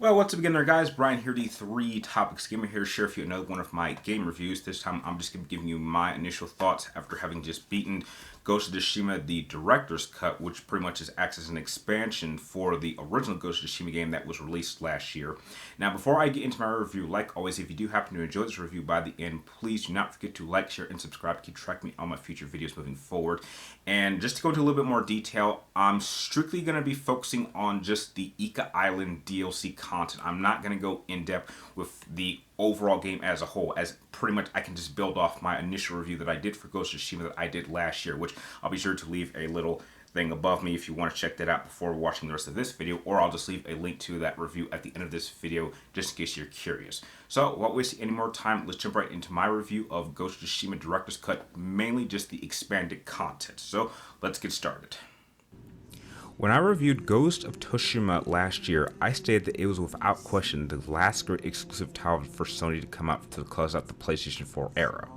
Well, what's up again there, guys? Brian here, the 3 Topics Gamer here to share with you another one of my game reviews. This time I'm just going to be giving you my initial thoughts after having just beaten Ghost of Tsushima, the Director's Cut, which pretty much acts as an expansion for the original Ghost of Tsushima game that was released last year. Now, before I get into my review, like always, if you do happen to enjoy this review by the end, please do not forget to like, share, and subscribe to keep track of me on my future videos moving forward. And just to go into a little bit more detail, I'm strictly going to be focusing on just the Ika Island DLC content. I'm not going to go in depth with the overall game as a whole, as pretty much I can just build off my initial review that I did for Ghost of Tsushima that I did last year, which I'll be sure to leave a little thing above me if you want to check that out before watching the rest of this video, or I'll just leave a link to that review at the end of this video just in case you're curious. So, without wasting any more time, let's jump right into my review of Ghost of Tsushima Director's Cut, mainly just the expanded content. So, let's get started. When I reviewed Ghost of Tsushima last year, I stated that it was without question the last great exclusive title for Sony to come out to close out the PlayStation 4 era.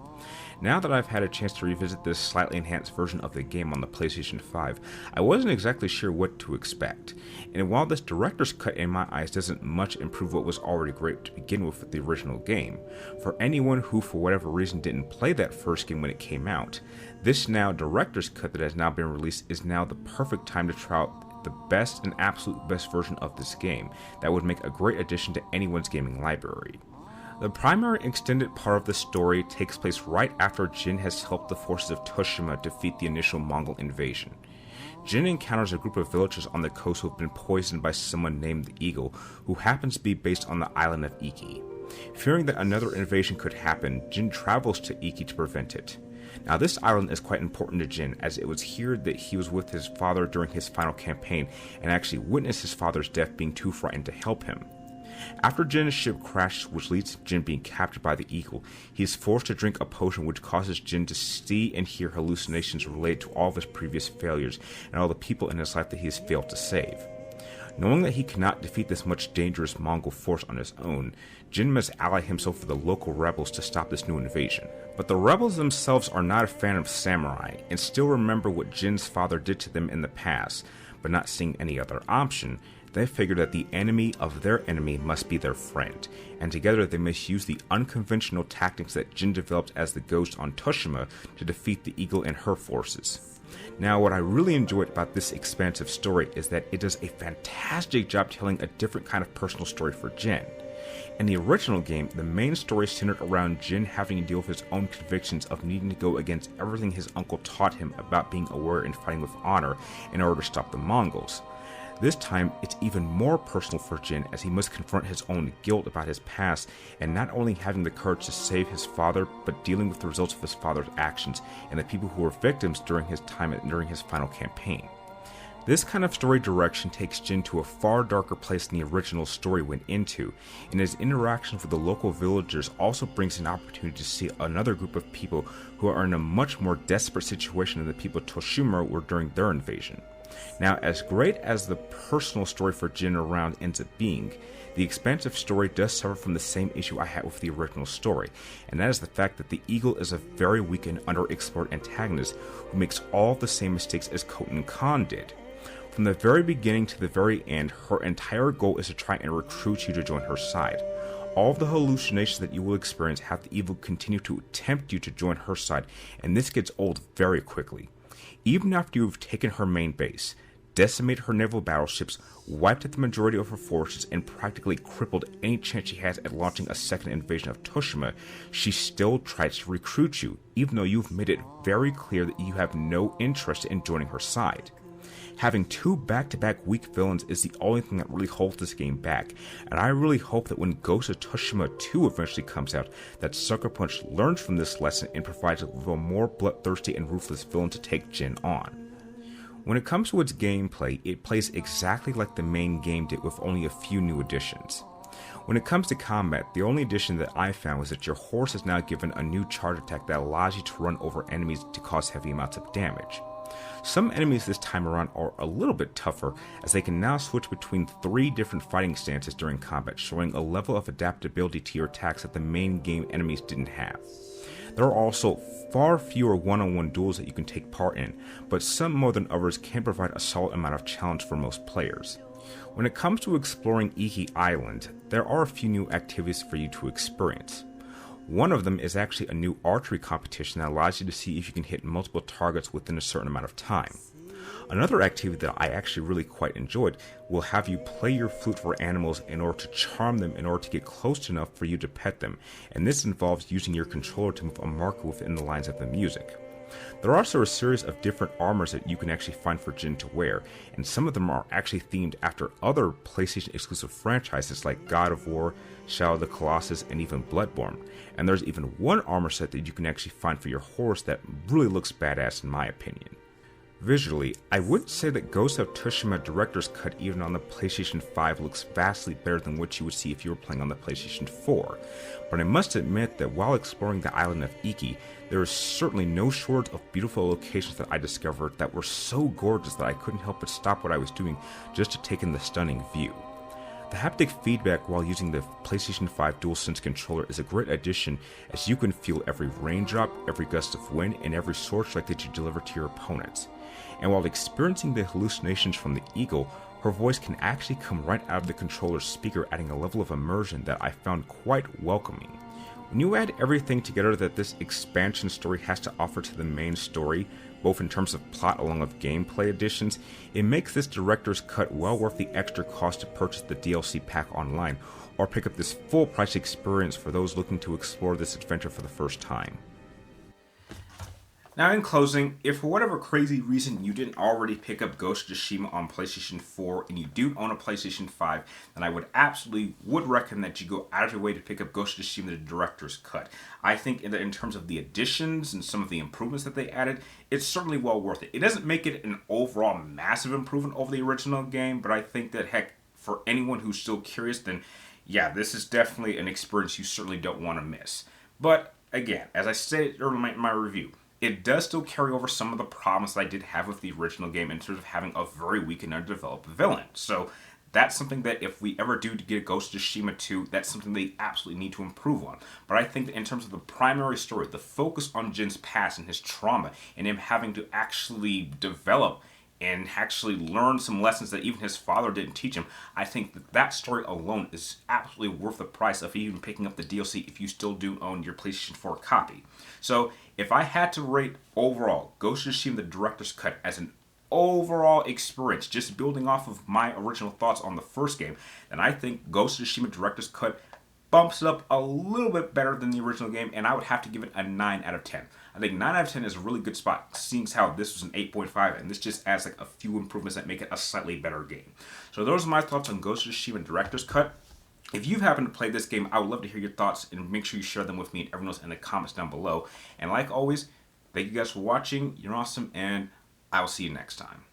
Now that I've had a chance to revisit this slightly enhanced version of the game on the PlayStation 5, I wasn't exactly sure what to expect. And while this director's cut in my eyes doesn't much improve what was already great to begin with the original game, for anyone who for whatever reason didn't play that first game when it came out, this now director's cut that has now been released is now the perfect time to try out the best and absolute best version of this game that would make a great addition to anyone's gaming library. The primary extended part of the story takes place right after Jin has helped the forces of Tsushima defeat the initial Mongol invasion. Jin encounters a group of villagers on the coast who have been poisoned by someone named the Eagle, who happens to be based on the island of Iki. Fearing that another invasion could happen, Jin travels to Iki to prevent it. Now, this island is quite important to Jin, as it was here that he was with his father during his final campaign and actually witnessed his father's death, being too frightened to help him. After Jin's ship crashes, which leads to Jin being captured by the Eagle, he is forced to drink a potion which causes Jin to see and hear hallucinations related to all of his previous failures and all the people in his life that he has failed to save. Knowing that he cannot defeat this much dangerous Mongol force on his own, Jin must ally himself with the local rebels to stop this new invasion. But the rebels themselves are not a fan of samurai, and still remember what Jin's father did to them in the past, but not seeing any other option, they figure that the enemy of their enemy must be their friend, and together they must use the unconventional tactics that Jin developed as the Ghost on Tsushima to defeat the Eagle and her forces. Now, what I really enjoyed about this expansive story is that it does a fantastic job telling a different kind of personal story for Jin. In the original game, the main story centered around Jin having to deal with his own convictions of needing to go against everything his uncle taught him about being aware and fighting with honor in order to stop the Mongols. This time, it's even more personal for Jin as he must confront his own guilt about his past and not only having the courage to save his father, but dealing with the results of his father's actions and the people who were victims during his time and during his final campaign. This kind of story direction takes Jin to a far darker place than the original story went into, and his interactions with the local villagers also brings an opportunity to see another group of people who are in a much more desperate situation than the people of Tsushima were during their invasion. Now, as great as the personal story for Jin around ends up being, the expansive story does suffer from the same issue I had with the original story, and that is the fact that the Eagle is a very weak and underexplored antagonist who makes all the same mistakes as Khoten Khan did. From the very beginning to the very end, her entire goal is to try and recruit you to join her side. All of the hallucinations that you will experience have the Eagle continue to tempt you to join her side, and this gets old very quickly. Even after you have taken her main base, decimated her naval battleships, wiped out the majority of her forces, and practically crippled any chance she has at launching a second invasion of Tsushima, she still tries to recruit you, even though you've made it very clear that you have no interest in joining her side. Having 2 back-to-back weak villains is the only thing that really holds this game back, and I really hope that when Ghost of Tsushima 2 eventually comes out, that Sucker Punch learns from this lesson and provides it with a more bloodthirsty and ruthless villain to take Jin on. When it comes to its gameplay, it plays exactly like the main game did with only a few new additions. When it comes to combat, the only addition that I found was that your horse is now given a new charge attack that allows you to run over enemies to cause heavy amounts of damage. Some enemies this time around are a little bit tougher, as they can now switch between 3 different fighting stances during combat, showing a level of adaptability to your attacks that the main game enemies didn't have. There are also far fewer one-on-one duels that you can take part in, but some more than others can provide a solid amount of challenge for most players. When it comes to exploring Iki Island, there are a few new activities for you to experience. One of them is actually a new archery competition that allows you to see if you can hit multiple targets within a certain amount of time. Another activity that I actually really quite enjoyed will have you play your flute for animals in order to charm them in order to get close enough for you to pet them, and this involves using your controller to move a marker within the lines of the music. There are also a series of different armors that you can actually find for Jin to wear, and some of them are actually themed after other PlayStation exclusive franchises like God of War, Shadow of the Colossus, and even Bloodborne. And there's even one armor set that you can actually find for your horse that really looks badass in my opinion. Visually, I wouldn't say that Ghost of Tsushima Director's Cut even on the PlayStation 5 looks vastly better than what you would see if you were playing on the PlayStation 4, but I must admit that while exploring the island of Iki, there is certainly no shortage of beautiful locations that I discovered that were so gorgeous that I couldn't help but stop what I was doing just to take in the stunning view. The haptic feedback while using the PlayStation 5 DualSense controller is a great addition, as you can feel every raindrop, every gust of wind, and every sword strike that you deliver to your opponents. And while experiencing the hallucinations from the eagle, her voice can actually come right out of the controller's speaker, adding a level of immersion that I found quite welcoming. When you add everything together that this expansion story has to offer to the main story, both in terms of plot along with gameplay additions, it makes this director's cut well worth the extra cost to purchase the DLC pack online, or pick up this full price experience for those looking to explore this adventure for the first time. Now in closing, if for whatever crazy reason you didn't already pick up Ghost of Tsushima on PlayStation 4 and you do own a PlayStation 5, then I would recommend that you go out of your way to pick up Ghost of Tsushima the Director's Cut. I think in terms of the additions and some of the improvements that they added, it's certainly well worth it. It doesn't make it an overall massive improvement over the original game, but I think that heck, for anyone who's still curious, then yeah, this is definitely an experience you certainly don't want to miss. But again, as I said earlier in my review, it does still carry over some of the problems that I did have with the original game in terms of having a very weak and underdeveloped villain. So that's something that if we ever do get a Ghost of Tsushima 2, that's something they absolutely need to improve on. But I think that in terms of the primary story, the focus on Jin's past and his trauma, and him having to actually develop and actually learn some lessons that even his father didn't teach him, I think that story alone is absolutely worth the price of even picking up the DLC if you still do own your PlayStation 4 copy. So if I had to rate overall Ghost of Tsushima the Director's Cut as an overall experience, just building off of my original thoughts on the first game, then I think Ghost of Tsushima Director's Cut bumps it up a little bit better than the original game, and I would have to give it a 9 out of 10. I think 9 out of 10 is a really good spot, seeing how this was an 8.5, and this just adds like a few improvements that make it a slightly better game. So those are my thoughts on Ghost of Tsushima Director's Cut. If you've happened to play this game, I would love to hear your thoughts, and make sure you share them with me and everyone else in the comments down below. And like always, thank you guys for watching. You're awesome, and I will see you next time.